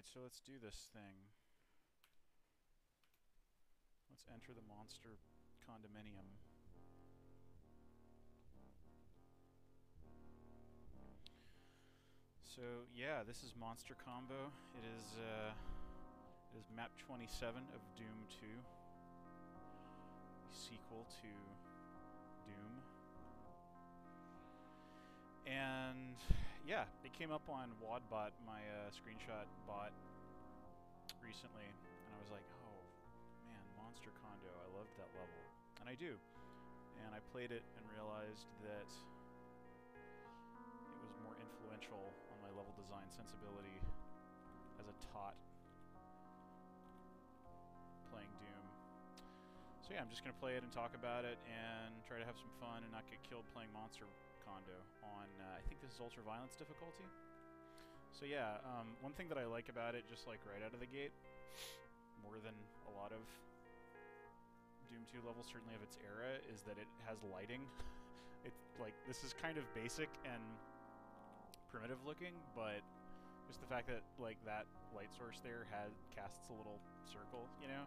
Alright, so let's do this thing. Let's enter the monster condominium. So yeah, this is Monster Combo. It is map 27 of Doom 2, the sequel to Doom. And yeah, it came up on WADBot, my screenshot bot, recently, and I was like, oh man, Monster Condo, I loved that level. And I do. And I played it and realized that it was more influential on my level design sensibility as a tot playing Doom. So yeah, I'm just going to play it and talk about it and try to have some fun and not get killed playing Monster Condo on, I think this is Ultra Violence difficulty. So yeah, one thing that I like about it, just like right out of the gate, more than a lot of Doom 2 levels, certainly of its era, is that it has lighting. It's like, this is kind of basic and primitive looking, but just the fact that like that light source there casts a little circle, you know,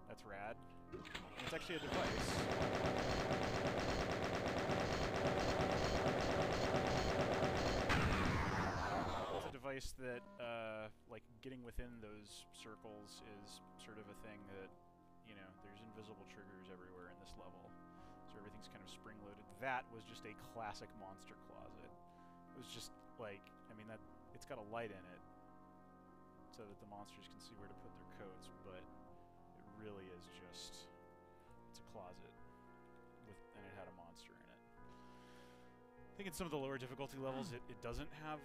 that's rad. And it's actually a device. It's a device that, like, getting within those circles is sort of a thing that, you know, there's invisible triggers everywhere in this level, so everything's kind of spring-loaded. That was just a classic monster closet. It was just, like, I mean, that it's got a light in it so that the monsters can see where to put their coats, but it really is just, it's a closet, and it had a monster in it. I think in some of the lower difficulty levels it doesn't have,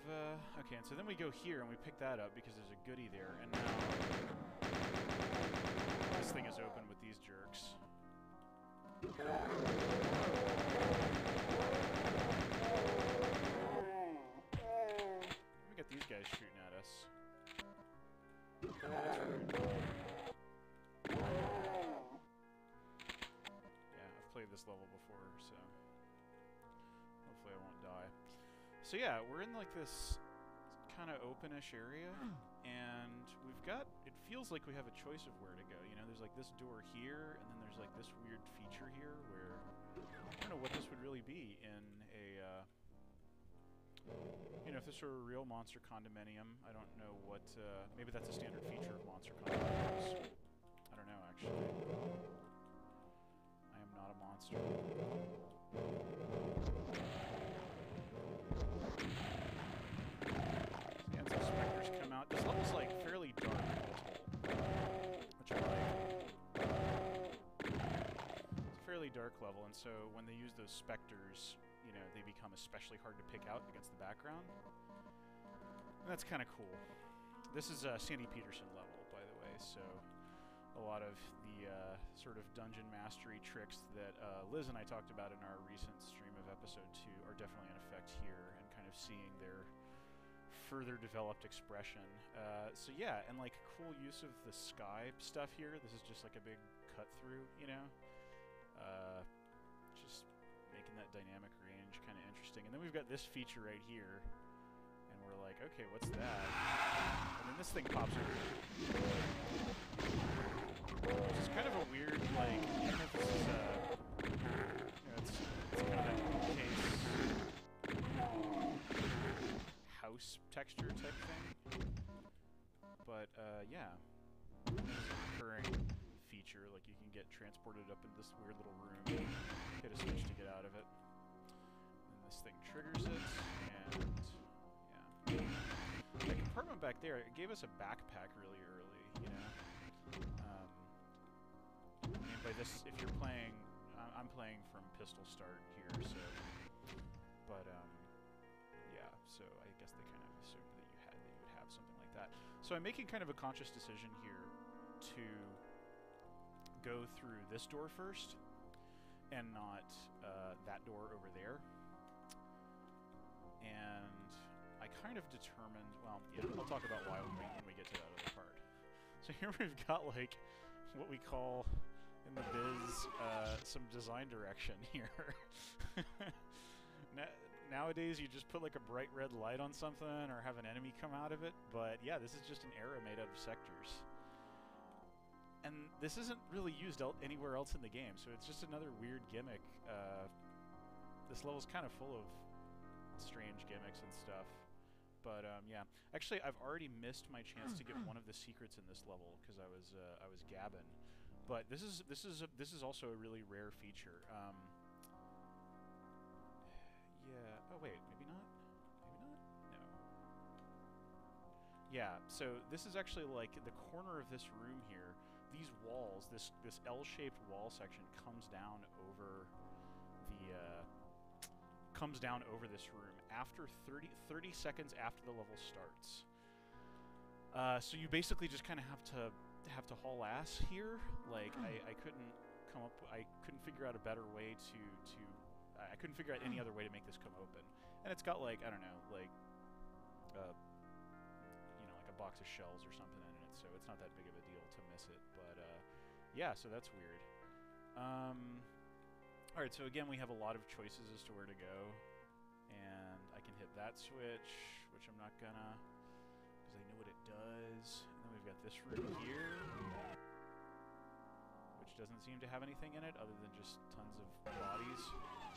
okay, and so then we go here and we pick that up because there's a goodie there, and now this thing is open with these jerks. Let me get these guys shooting at us. Yeah, I've played this level before, so hopefully I won't die. So yeah, we're in like this kind of openish area, and we've got, it feels like we have a choice of where to go. You know, there's like this door here, and then there's like this weird feature here where I don't know what this would really be in a, you know, if this were a real monster condominium. I don't know what, maybe that's a standard feature of monster condominiums. I don't know, actually. I am not a monster. And some specters come out. This level's like fairly dark, which I like. It's a fairly dark level, and so when they use those specters, you know, they become especially hard to pick out against the background. And that's kind of cool. This is a Sandy Peterson level, by the way, so a lot of the sort of dungeon mastery tricks that Liz and I talked about in our recent stream of episode 2 are definitely in effect here, and kind of seeing their further developed expression. So yeah, and like cool use of the sky stuff here. This is just like a big cut through, you know? Just making that dynamic range kind of interesting. And then we've got this feature right here, and we're like, okay, what's that? And then this thing pops over. Which is kind of a weird, like, even if this is you know, it's kind of that case house texture type thing. But, yeah. It's a recurring feature, like you can get transported up into this weird little room, hit a switch to get out of it. And this thing triggers it, and yeah. The compartment back there, it gave us a backpack really early, you know? I mean, by this, if you're playing, I'm playing from pistol start here, so, but, yeah, so I guess they kind of assumed that you would have something like that. So I'm making kind of a conscious decision here to go through this door first, and not that door over there. And I kind of determined, well, yeah, I'll talk about why when we get to that other part. So here we've got like what we call in the biz some design direction here. nowadays you just put like a bright red light on something or have an enemy come out of it, but yeah, this is just an era made up of sectors. And this isn't really used anywhere else in the game, so it's just another weird gimmick. This level's kind of full of strange gimmicks and stuff. But yeah, actually, I've already missed my chance to get one of the secrets in this level because I was gabbing. But this is also a really rare feature. Yeah. Oh wait, maybe not. Maybe not. No. Yeah. So this is actually like the corner of this room here. These walls, this L-shaped wall section comes down over this room after 30 seconds after the level starts. So you basically just kind of have to haul ass here. Like I couldn't figure out a better way I couldn't figure out any other way to make this come open. And it's got like, I don't know, like like a box of shells or something in it, so it's not that big of a deal to miss it. But yeah, so that's weird. Alright, so again we have a lot of choices as to where to go. And I can hit that switch, which I'm not gonna, because I know what it does. And then we've got this room here, which doesn't seem to have anything in it other than just tons of bodies.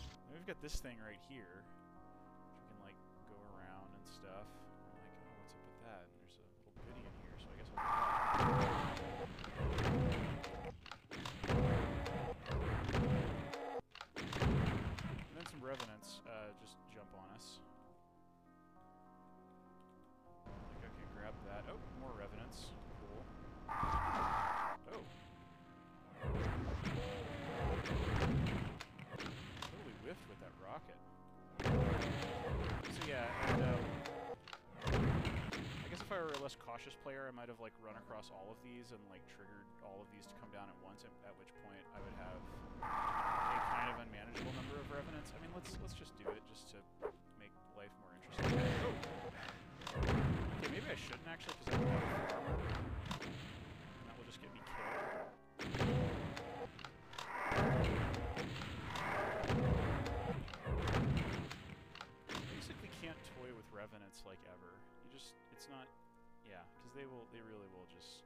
And we've got this thing right here, which we can like go around and stuff. I'm like, oh, what's up with that? And there's a little goodie in here, so I guess I'll do that. And then some revenants just jump on us. Like, okay, grab that. Oh, more revenants. Cool. Oh. Totally whiffed with that rocket. So yeah, and I guess if I were a less cautious player, I might have like run across all of these and like triggered all of these to come down at once, at which point I would have a kind of unmanageable number of revenants. I mean, let's just do it just to make life more interesting. Oh. Okay, maybe I shouldn't actually, because I don't have armor. And that will just get me killed. You basically can't toy with revenants like ever. You just, it's not, yeah, because they really will just,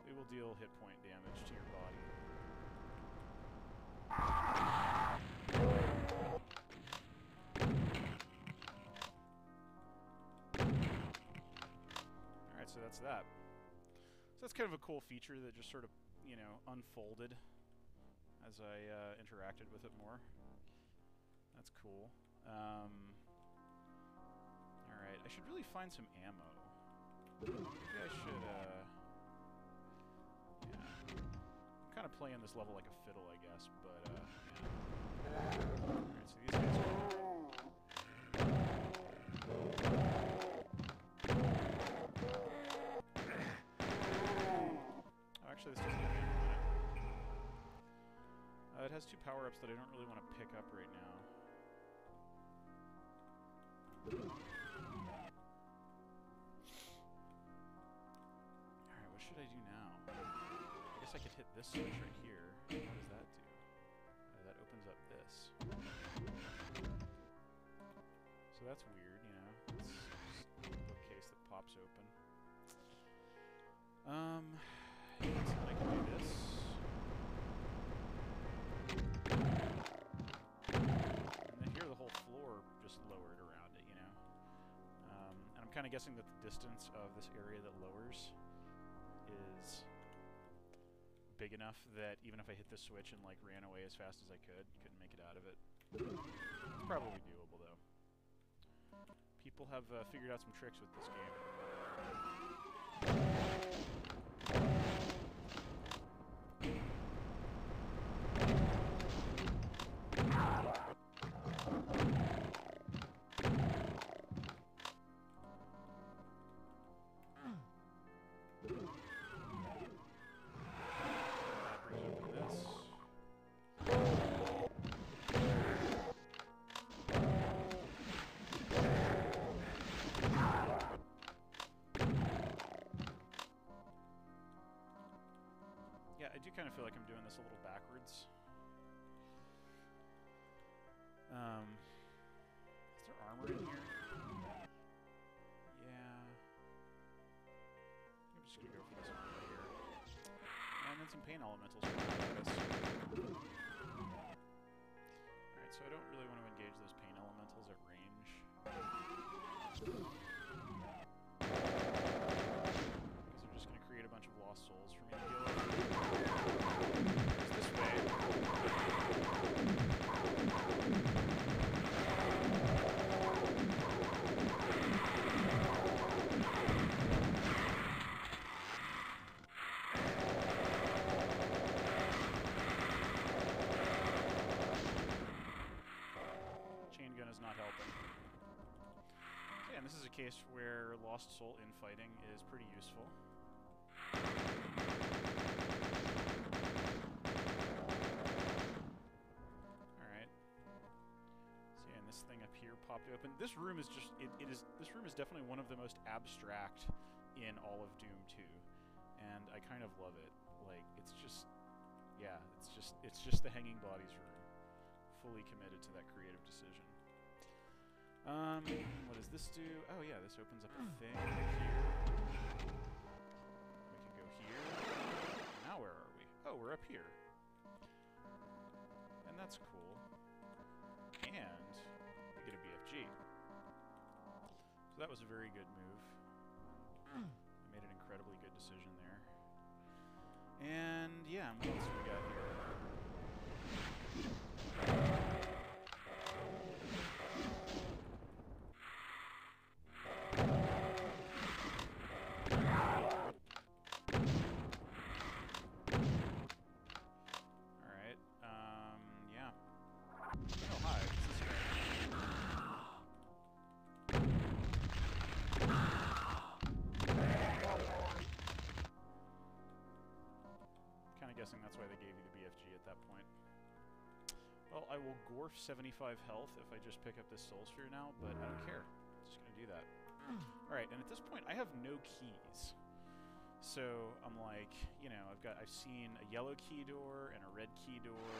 they will deal hit point damage to your body. Alright, so that's that. So that's kind of a cool feature that just sort of, unfolded as I interacted with it more. That's cool. Alright, I should really find some ammo. Maybe I should, yeah. I'm kind of playing this level like a fiddle, I guess, but, yeah. Alright, so these guys are... Oh, actually, this doesn't give me a minute. It has two power-ups that I don't really want to pick up right now. Alright, what should I do now? I guess I could hit this switch right here. What does that do? That opens up this. So that's weird, It's just a bookcase that pops open. Yeah, so I can do this. And then here the whole floor just lowered around it, And I'm kind of guessing that the distance of this area that lowers is big enough that even if I hit the switch and like ran away as fast as I couldn't make it out of it. It's probably doable though. People have figured out some tricks with this game. I do kind of feel like I'm doing this a little backwards. Is armor in here. Yeah. I'm just gonna go for this armor here. And then some pain elementals coming out at us. Alright, so I don't really want to engage those pain elementals at range. Because they're just gonna create a bunch of lost souls for me to deal with. It's this way. Chain gun is not helping. So yeah, and this is a case where lost soul infighting is pretty useful. Alright. So yeah, and this thing up here popped open. This room is just this room is definitely one of the most abstract in all of Doom 2. And I kind of love it. Like, it's just, yeah, it's just the hanging bodies room. Fully committed to that creative decision. What does this do? Oh yeah, this opens up a thing here. We can go here. Now where are we? Oh, we're up here. And that's cool. And we get a BFG. So that was a very good move. I made an incredibly good decision there. And yeah, what else do we got here? Alright, yeah. Oh, hi, it's this guy. Kinda guessing that's why they gave you the BFG at that point. Well, I will gorf 75 health if I just pick up this soul sphere now, but I don't care. Just gonna do that. Alright, and at this point I have no keys. So I'm like, you know, I've seen a yellow key door and a red key door.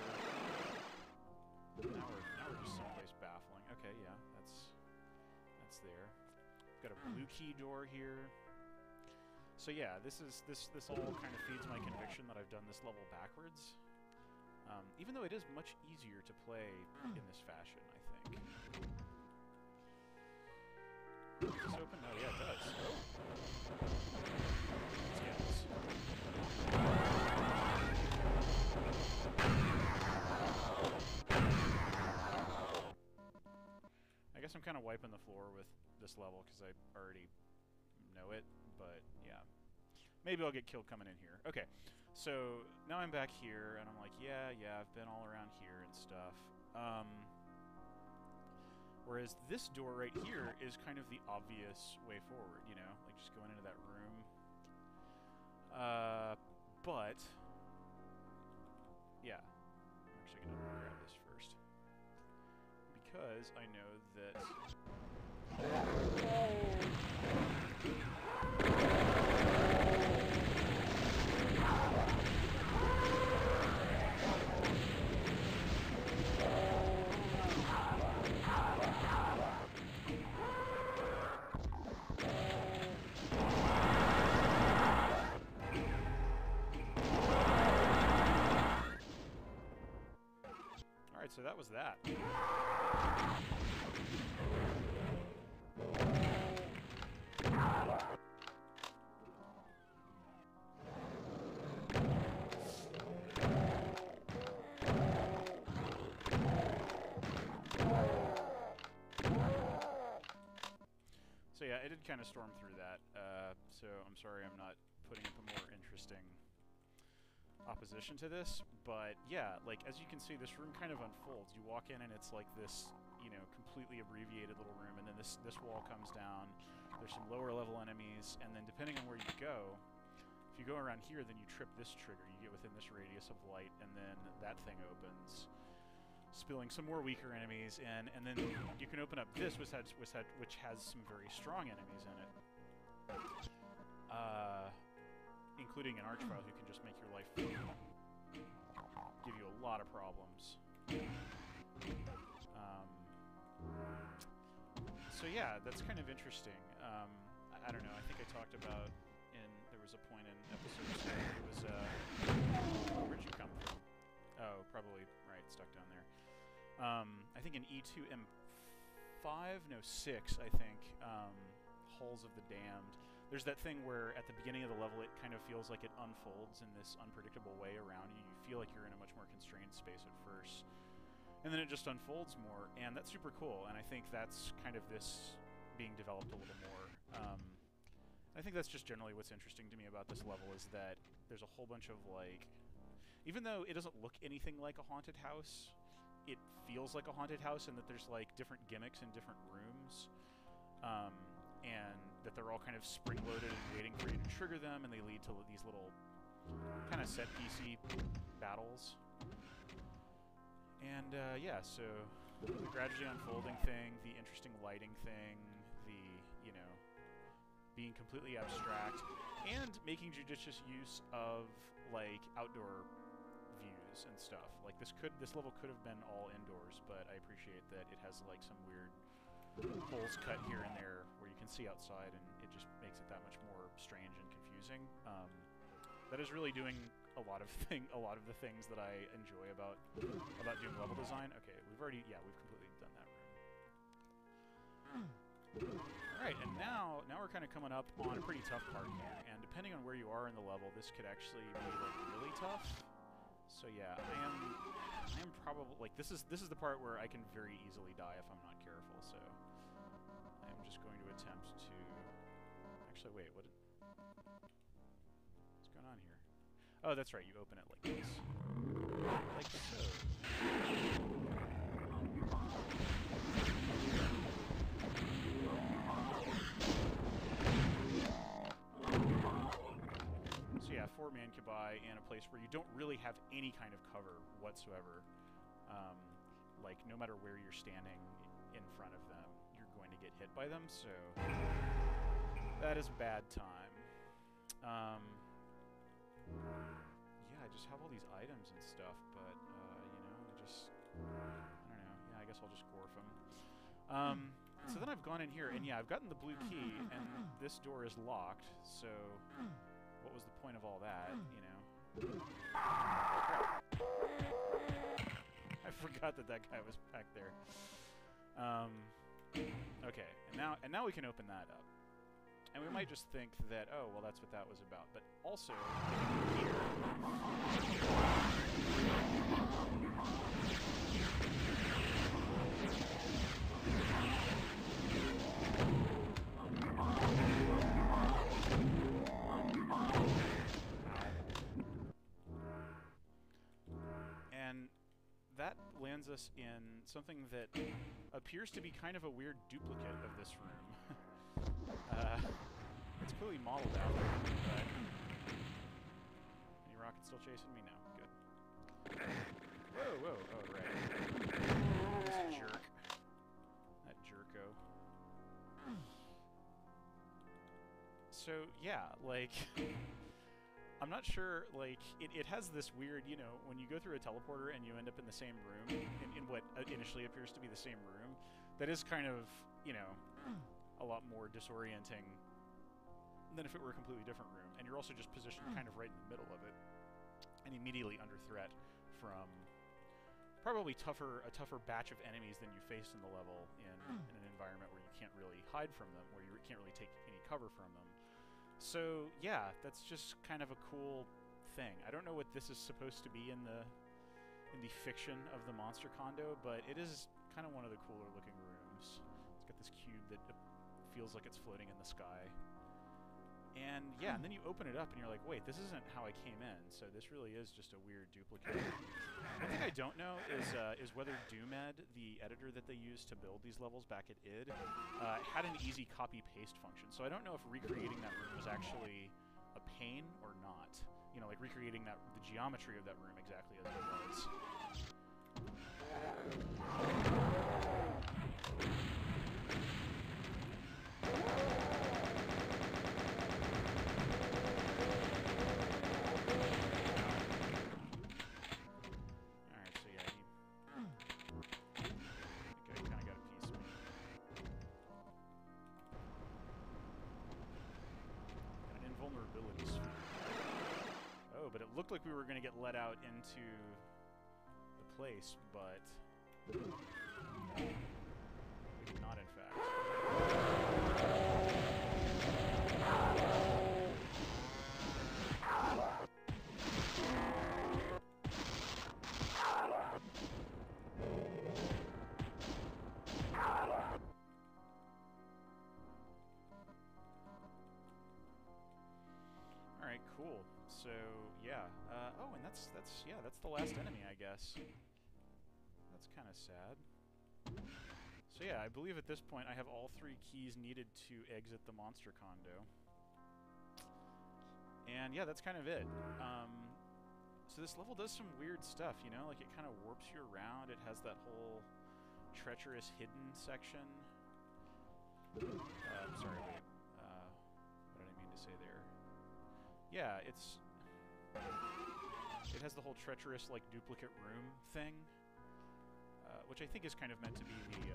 Now we're just someplace baffling. Okay, yeah, that's there. Got a blue key door here. So yeah, this all kind of feeds my conviction that I've done this level backwards. Even though it is much easier to play in this fashion, I think. Does this open? Oh yeah, it does. Let's get this. I guess I'm kind of wiping the floor with this level because I already know it, but yeah. Maybe I'll get killed coming in here. Okay, so now I'm back here, and I'm like, yeah, I've been all around here and stuff. Whereas this door right here is kind of the obvious way forward, you know? Like, just going into that room. But... yeah. I'm actually going to grab this first. Because I know that... Alright, so that was that. So yeah, I did kind of storm through that, so I'm sorry I'm not putting up a more interesting opposition to this, but yeah, like, as you can see, this room kind of unfolds. You walk in and it's like this, you know, completely abbreviated little room, and then this wall comes down, there's some lower level enemies, and then depending on where you go, if you go around here, then you trip this trigger, you get within this radius of light, and then that thing opens, spilling some more weaker enemies, and then you can open up this, which has some very strong enemies in it. Including an Archvile who can just make your life give you a lot of problems. So yeah, that's kind of interesting. I don't know. I think I talked about there was a point in episode 2. It was where'd you come from? Oh, probably right, stuck down there. I think in E2 M5, no 6, I think. Halls of the Damned. There's that thing where at the beginning of the level it kind of feels like it unfolds in this unpredictable way around you. You feel like you're in a much more constrained space at first. And then it just unfolds more, and that's super cool, and I think that's kind of this being developed a little more. I think that's just generally what's interesting to me about this level is that there's a whole bunch of, like... Even though it doesn't look anything like a haunted house, it feels like a haunted house in that there's, like, different gimmicks in different rooms, and that they're all kind of spring-loaded and waiting for you to trigger them, and they lead to these little kind of set-piecey battles. And, yeah, so the gradually unfolding thing, the interesting lighting thing, the, you know, being completely abstract, and making judicious use of, like, outdoor views and stuff. Like, this level could have been all indoors, but I appreciate that it has, like, some weird holes cut here and there where you can see outside, and it just makes it that much more strange and confusing. That is really doing a lot of the things that I enjoy about doing level design. Okay, we've completely done that room. Alright, and now we're kind of coming up on a pretty tough part here, and depending on where you are in the level, this could actually be, like, really tough. So yeah, I am probably, like, this is the part where I can very easily die if I'm not careful, so I'm just going to attempt to... Actually, wait, what's going on here? Oh, that's right, you open it like this. Like so. So yeah, 4 mancubi and a place where you don't really have any kind of cover whatsoever. Like, no matter where you're standing in front of them, you're going to get hit by them, so that is a bad time. Yeah, I just have all these items and stuff, but, you know, I don't know. Yeah, I guess I'll just gorf them. So then I've gone in here, and yeah, I've gotten the blue key, and this door is locked, so what was the point of all that, you know? Crap. I forgot that guy was back there. Okay, and now we can open that up. And we might just think that, oh, well, that's what that was about. But also, here... And that lands us in something that appears to be kind of a weird duplicate of this room. It's clearly modeled out, but... Any rocket still chasing me? No. Good. Whoa, oh, right. This jerk. That jerko. So, yeah, like... I'm not sure, like, it has this weird, you know, when you go through a teleporter and you end up in the same room, in what initially appears to be the same room, that is kind of, you know, a lot more disorienting than if it were a completely different room. And you're also just positioned kind of right in the middle of it, and immediately under threat from probably a tougher batch of enemies than you faced in the level in an environment where you can't really hide from them, where you can't really take any cover from them. So, yeah, that's just kind of a cool thing. I don't know what this is supposed to be in the fiction of the monster condo, but it is kind of one of the cooler looking rooms. It's got this cube that feels like it's floating in the sky. And, yeah, and then you open it up and you're like, wait, this isn't how I came in, so this really is just a weird duplicate. One thing I don't know is whether Doomed, the editor that they used to build these levels back at id, had an easy copy-paste function. So I don't know if recreating that room was actually a pain or not. You know, like recreating the geometry of that room exactly as it was. looked like we were going to get let out into the place, but we did not, in fact. Alright, cool. So, yeah. Oh, and that's the last enemy, I guess. That's kind of sad. So yeah, I believe at this point I have all 3 keys needed to exit the monster condo. And yeah, that's kind of it. So this level does some weird stuff, you know? Like, it kind of warps you around. It has that whole treacherous hidden section. Sorry, wait. What did I mean to say there? Yeah, it has the whole treacherous, like, duplicate room thing, which I think is kind of meant to be the,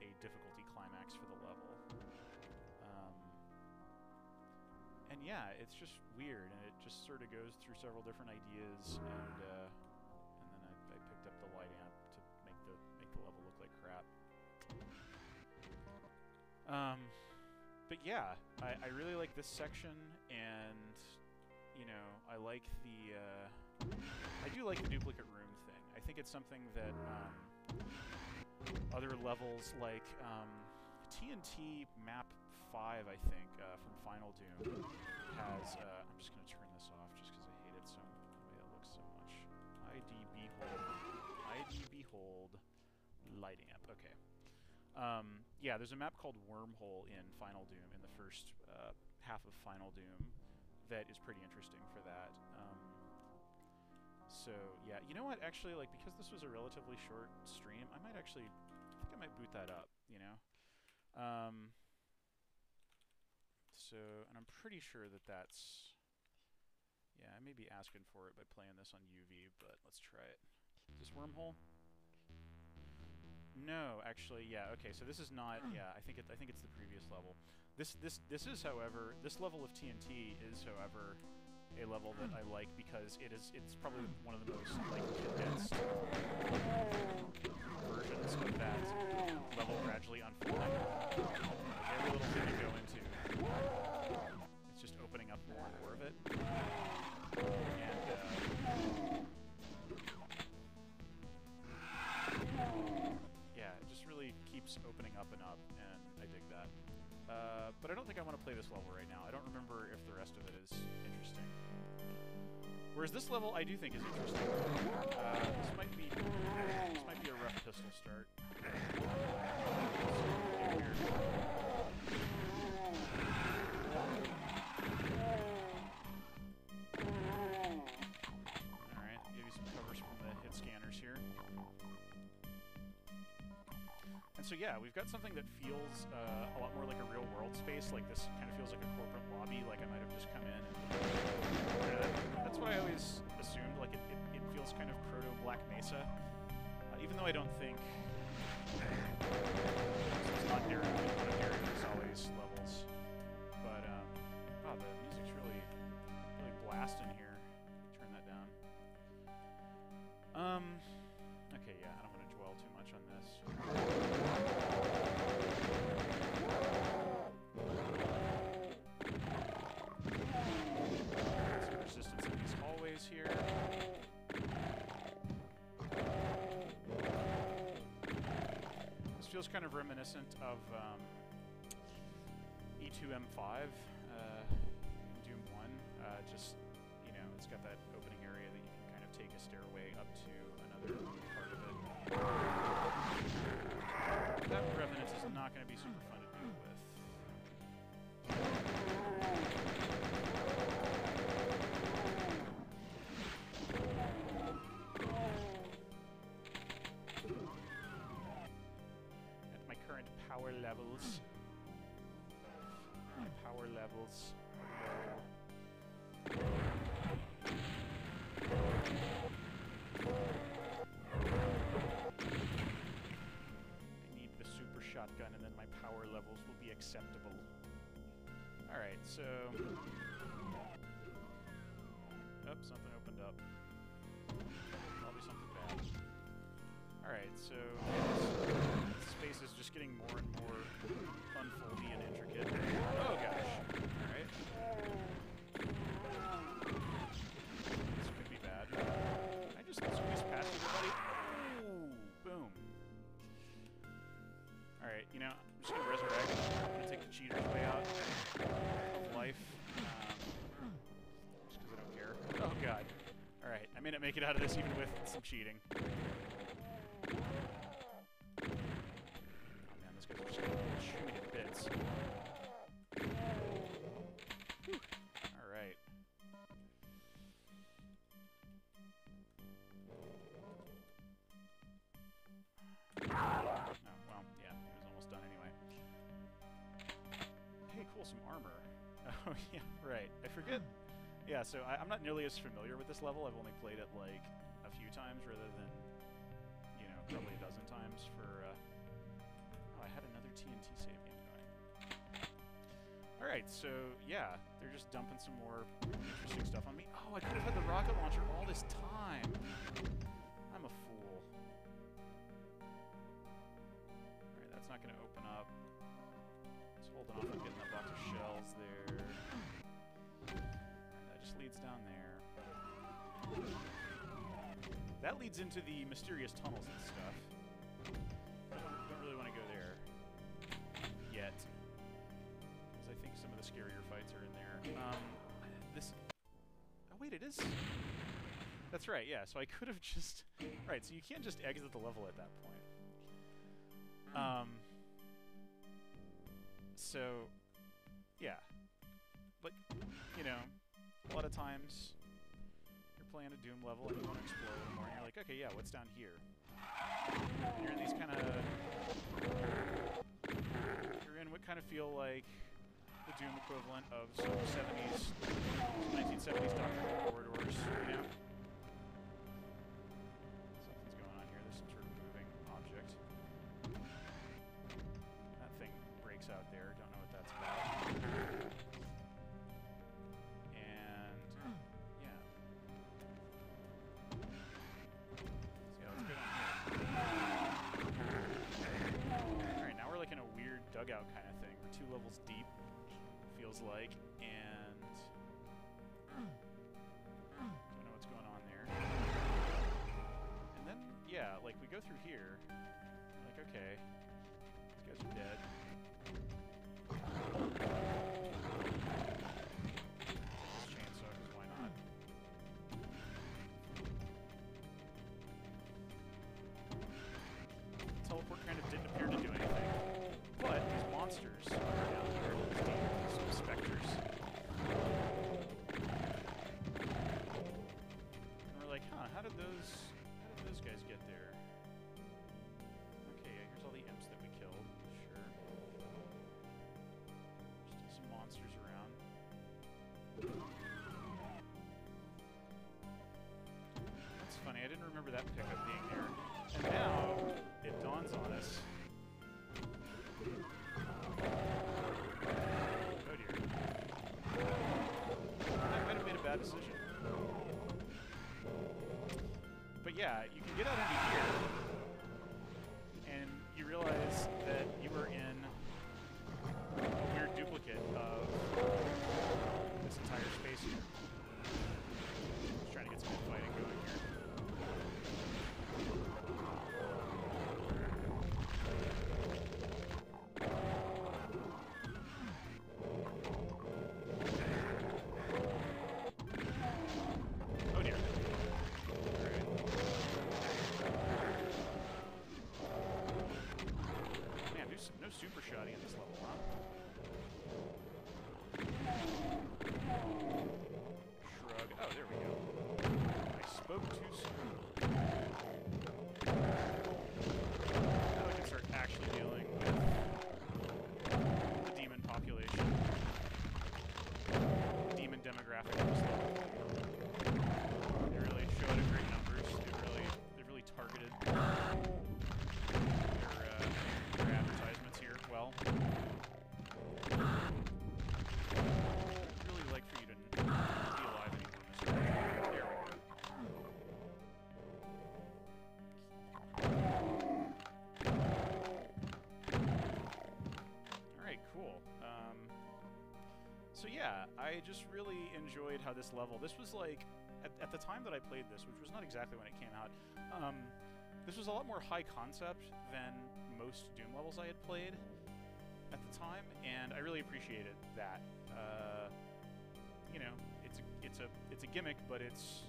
a difficulty climax for the level. And yeah, it's just weird, and it just sort of goes through several different ideas, and then I picked up the light amp to make the level look like crap. But yeah, I really like this section, and you know, I like the I do like the duplicate room thing. I think it's something that other levels like TNT map 5, I think, from Final Doom has. I'm just gonna turn this off just because I hate it so the way it looks so much. ID behold light amp. Okay. Yeah, there's a map called Wormhole in Final Doom, in the first half of Final Doom, that is pretty interesting for that. So, yeah, you know what, actually, like, because this was a relatively short stream, I think I might boot that up, you know? So, and I'm pretty sure that that's, yeah, I may be asking for it by playing this on UV, but let's try it. Is this Wormhole? No, actually, yeah. Okay, so this is not. Yeah, I think it's the previous level. This is, however, this level of TNT is, however, a level that I like because it's probably one of the most like condensed versions of that level gradually unfolding. Every little thing you go into, it's just opening up more and more of it, and. Keeps opening up and up, and I dig that. But I don't think I want to play this level right now. I don't remember if the rest of it is interesting. Whereas this level, I do think is interesting. This might be a rough pistol start. Alright, give you some covers from the hit scanners here. So yeah, we've got something that feels a lot more like a real-world space. Like, this kind of feels like a corporate lobby, like I might have just come in. And that's what I always assumed. Like, it feels kind of proto-Black Mesa, even though I don't think it's not one of Derek Gonzalez's levels. But wow, the music's really blasting here. Turn that down. Okay, yeah, I don't want to dwell too much on this. Some resistance in these hallways here. This feels kind of reminiscent of E2M5, Doom 1. Just, you know, it's got that opening area that you can kind of take a stairway up to another part of it. That Revenant is not going to be super fun to deal with. At my current power levels, are low. Shotgun, and then my power levels will be acceptable. Alright, so... Oops, something opened up. Probably something bad. Alright, so this space is just getting more and more unfoldy and intricate. Oh gosh. Alright. This could be bad. Can I just squeeze past everybody? Ooh, boom. Alright, you know, I'm just gonna resurrect. I'm gonna take the cheater's way out of life. Just because I don't care. Oh god. Alright, I may not make it out of this even with some cheating. Just gonna shoot me to bits. Alright. Oh, well, yeah, he was almost done anyway. Hey, cool, some armor. Oh, yeah, right. I forget. Yeah, so I'm not nearly as familiar with this level. I've only played it, like, a few times rather than, you know, probably a dozen times for, I had another TNT save game going. Alright, so, yeah, they're just dumping some more interesting stuff on me. Oh, I could have had the rocket launcher all this time! I'm a fool. Alright, that's not going to open up. Just holding off on getting that box of shells there. Alright, that just leads down there. That leads into the mysterious tunnels and stuff. Don't really want to go there yet, because I think some of the scarier fights are in there. This. Oh wait, it is. That's right. Yeah. So I could have just. Right. So you can't just exit the level at that point. So, yeah. Like, you know, a lot of times you're playing a Doom level and you want to explore a little more, and you're like, okay, yeah, what's down here? And you're in these kind of... You're in what kind of feel like the Doom equivalent of some 1970s doctrinal corridors, you know? Something's going on here. There's some sort of moving object. That thing breaks out there. Don't know what that's about. And, yeah. So yeah, let's go down here. Alright, now we're like in a weird dugout kind of thing. We're 2 levels deep, feels like, and don't know what's going on there. And then, yeah, like we go through here, like, okay, these guys are dead. This chainsaw, because why not? Teleport kind of didn't appear to do anything, but these monsters are down here, these specters. And we're like, huh, how did those guys get there? Okay, yeah, here's all the imps that we killed. Sure. There's still some monsters around. That's funny, I didn't remember that pickup being there. And now, it dawns on us. Oh dear. I might have made a bad decision. But yeah, you can get out into here, and you realize that you are in a weird duplicate of this entire space here. Just trying to get some good fighting going here. Oh dear. Alright. Man, no super shotty in this level, huh? Shrug. Oh, there we go. I spoke too soon. Now we can start actually dealing with the demon population. The demon demographic of this level. They really show it in great numbers. They've really targeted their advertisements here well. I'd really like for you to be alive anymore, Mr. There So yeah, I just really enjoyed how this level. This was like at the time that I played this, which was not exactly when it came out. This was a lot more high concept than most Doom levels I had played at the time, and I really appreciated that. You know, it's a gimmick, but it's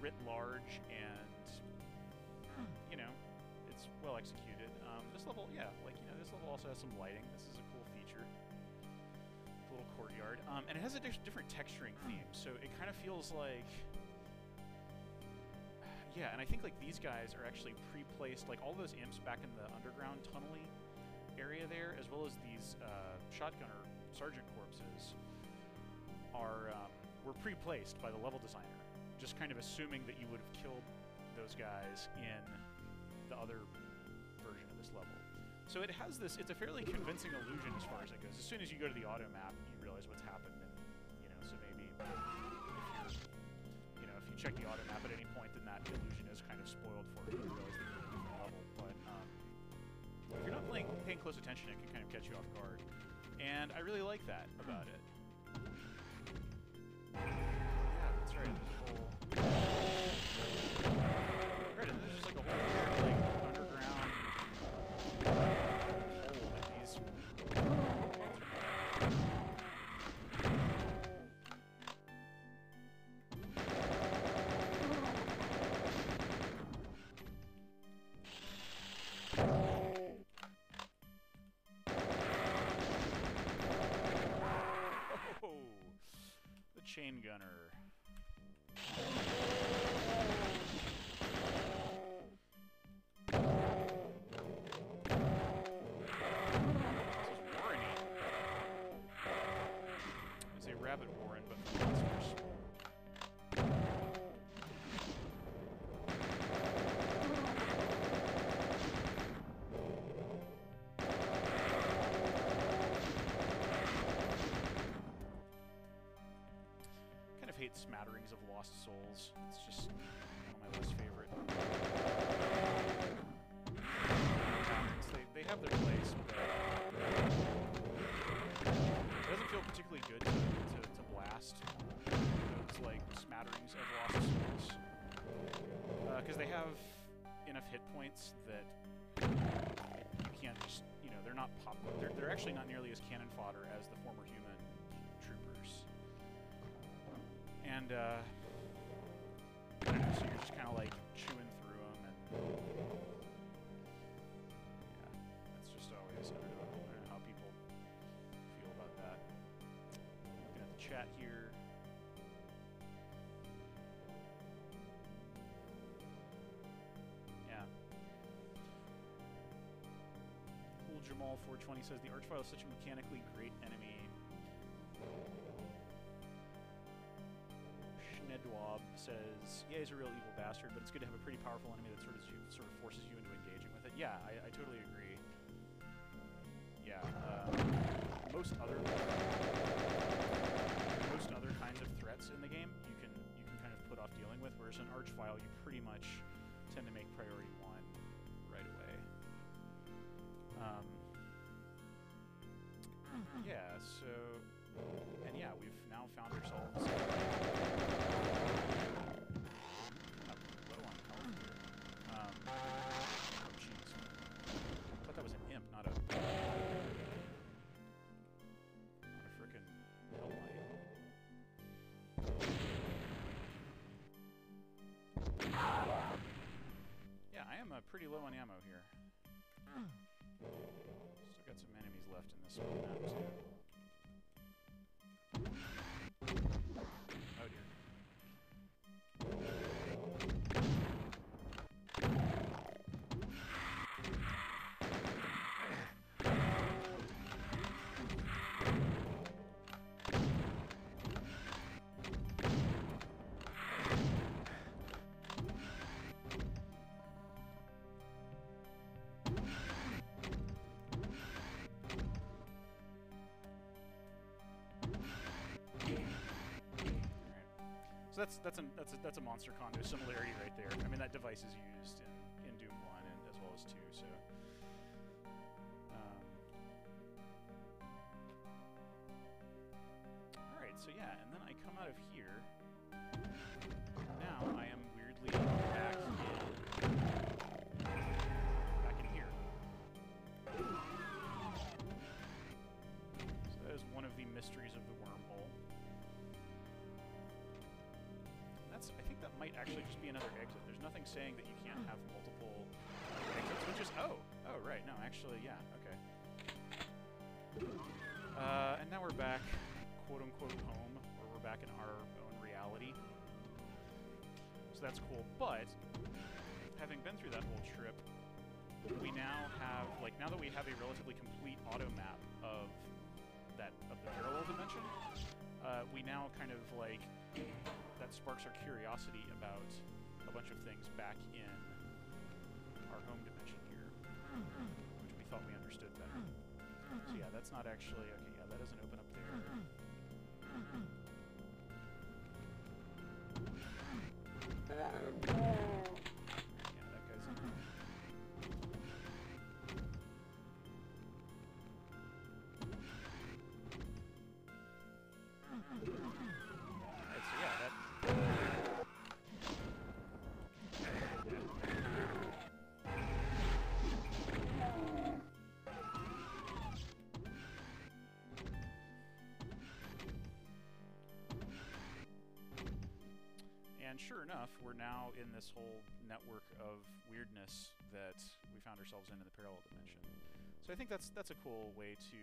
writ large and you know, it's well executed. This level, yeah, like this level also has some lighting. This is a cool feature. Little courtyard, and it has a different texturing theme, so it kind of feels like. Yeah, and I think like these guys are actually pre-placed, like all those imps back in the underground tunnel-y area there, as well as these shotgunner sergeant corpses, were pre-placed by the level designer, just kind of assuming that you would have killed those guys in the other version of this level. So it has this. It's a fairly convincing illusion as far as it goes. As soon as you go to the auto map, you realize what's happened, and so maybe if you check the auto map at any point, then that illusion is kind of spoiled for you. You realize that you're in a different level. But if you're not paying close attention, it can kind of catch you off guard. And I really like that about it. Yeah, that's right. There's a whole... Right, and there's just like a whole like underground hole that these... Chain gunner. It's a rabbit warren, but for monsters. Hate smatterings of Lost Souls. It's just one of my less favorite. They have their place, but it doesn't feel particularly good to blast those like smatterings of Lost Souls, because they have enough hit points that you can't just they're not pop. They're actually not nearly as cannon fodder as the former human troopers. And, I don't know, so you're just kind of like chewing through them, and yeah, that's just always, I don't know how people feel about that. Looking at the chat here. Yeah. Cool Jamal 420 says the Archvile is such a mechanically great enemy. Nedwab says, yeah, he's a real evil bastard, but it's good to have a pretty powerful enemy that sort of forces you into engaging with it. Yeah, I totally agree. Yeah, most other kinds of threats in the game you can kind of put off dealing with, whereas an Archvile you pretty much tend to make priority one right away. Yeah, so, and yeah, we've now found ourselves low on health here. Oh, jeez. I thought that was an imp, not a frickin' hellknight. Yeah, I am pretty low on ammo here. Still got some enemies left in this map, too. Oh, dear. So that's a monster condo similarity right there. I mean, that device is used in Doom 1 and as well as 2. So, so yeah, and then I come out of here. Now I am weirdly back in here. So that is one of the mysteries of the wormhole. That's, I think that might actually just be another exit. There's nothing saying that you can't have multiple exits, which is, oh, right, no, actually, yeah, okay. And now we're back, quote-unquote, home, or we're back in our own reality. So that's cool, but having been through that whole trip, we now have, like, now that we have a relatively complete auto map of the parallel dimension, we now kind of, like, that sparks our curiosity about a bunch of things back in our home dimension here, which we thought we understood better. So yeah, that's not actually, okay, yeah, that doesn't open up there. Yeah, that guy's in there. Alright, so yeah, that... And sure enough, we're now in this whole network of weirdness that we found ourselves in the parallel dimension. So I think that's a cool way to,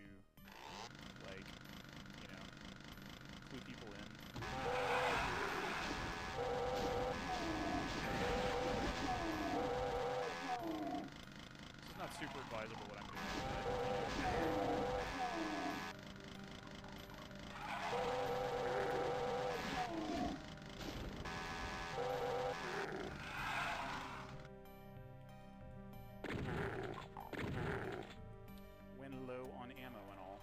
like, you know, clue people in. This is not super advisable what I'm doing, when low on ammo and all.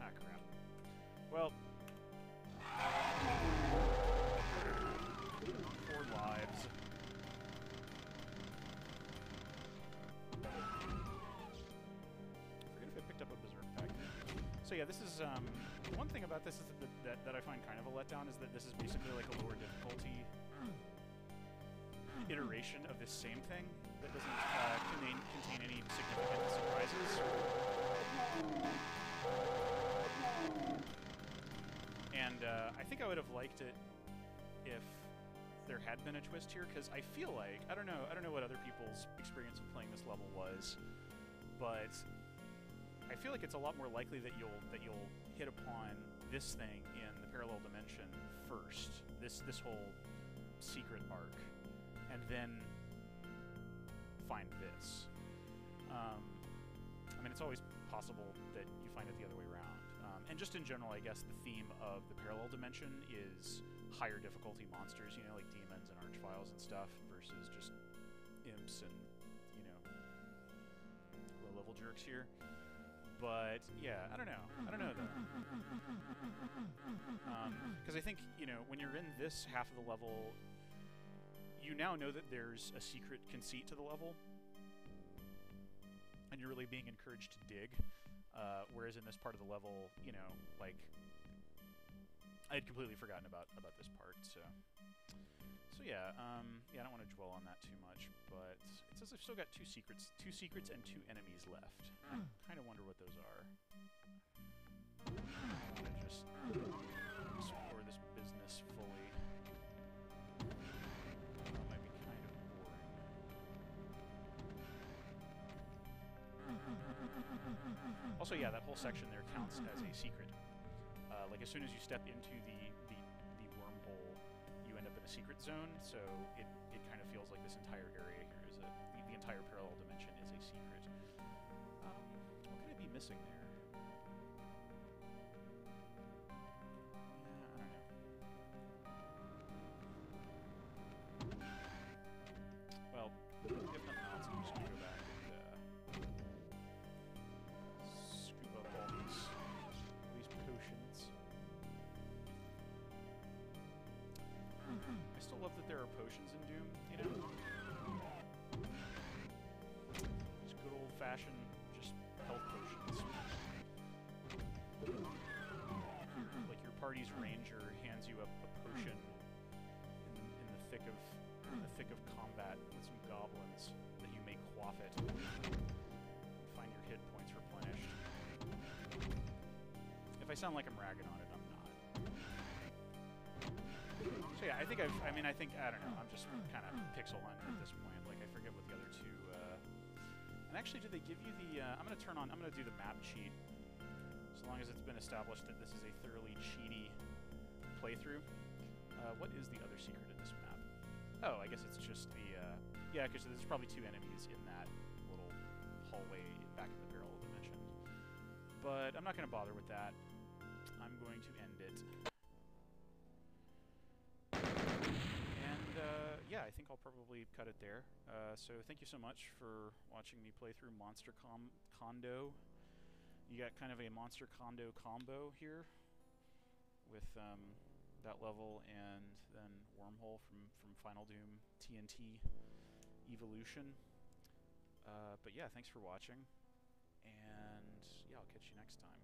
Ah, crap. Well, 4 lives. I forget if I picked up a berserk pack. So yeah, this is, one thing about this is that I find kind of a letdown is that this is basically like a lower difficulty iteration of this same thing that doesn't contain any significant surprises. And I think I would have liked it if there had been a twist here, because I feel like, I don't know what other people's experience of playing this level was, but I feel like it's a lot more likely that you'll hit upon this thing in the parallel dimension first, this whole secret arc, and then find this. I mean, it's always possible that you find it the other way around. And just in general, I guess the theme of the parallel dimension is higher difficulty monsters, you know, like demons and archviles and stuff, versus just imps and, you know, low-level jerks here. But, yeah, I don't know. Though. Because I think, you know, when you're in this half of the level, you now know that there's a secret conceit to the level, and you're really being encouraged to dig. Whereas in this part of the level, you know, like, I had completely forgotten about this part, so yeah, yeah, I don't want to dwell on that too much, but it says I've still got two secrets and 2 enemies left. I kind of wonder what those are. I want to just explore this business fully. That might be kind of boring. Also, yeah, that whole section there counts as a secret. Like, as soon as you step into the wormhole, you end up in a secret zone, so it kind of feels like this entire area here is the entire parallel dimension is a secret. What could I be missing there? I don't know. potions in Doom, you know? Just good old-fashioned, just health potions. Like your party's ranger hands you a potion in the thick of combat with some goblins that you may quaff it. Find your hit points replenished. If I sound like I'm ragging on it, I'm not. So yeah, I think I don't know, I'm just kind of pixel-hunting at this point. Like, I forget what the other two, and actually, did they give you the, I'm gonna do the map cheat. As long as it's been established that this is a thoroughly cheaty playthrough. What is the other secret in this map? Oh, I guess it's just the, yeah, because there's probably two enemies in that little hallway back in the barrel that I mentioned. But I'm not going to bother with that. I'm going to end it. And, yeah, I think I'll probably cut it there. So thank you so much for watching me play through Monster Condo. You got kind of a Monster Condo combo here with that level and then Wormhole from Final Doom TNT Evolution. But yeah, thanks for watching, and yeah, I'll catch you next time.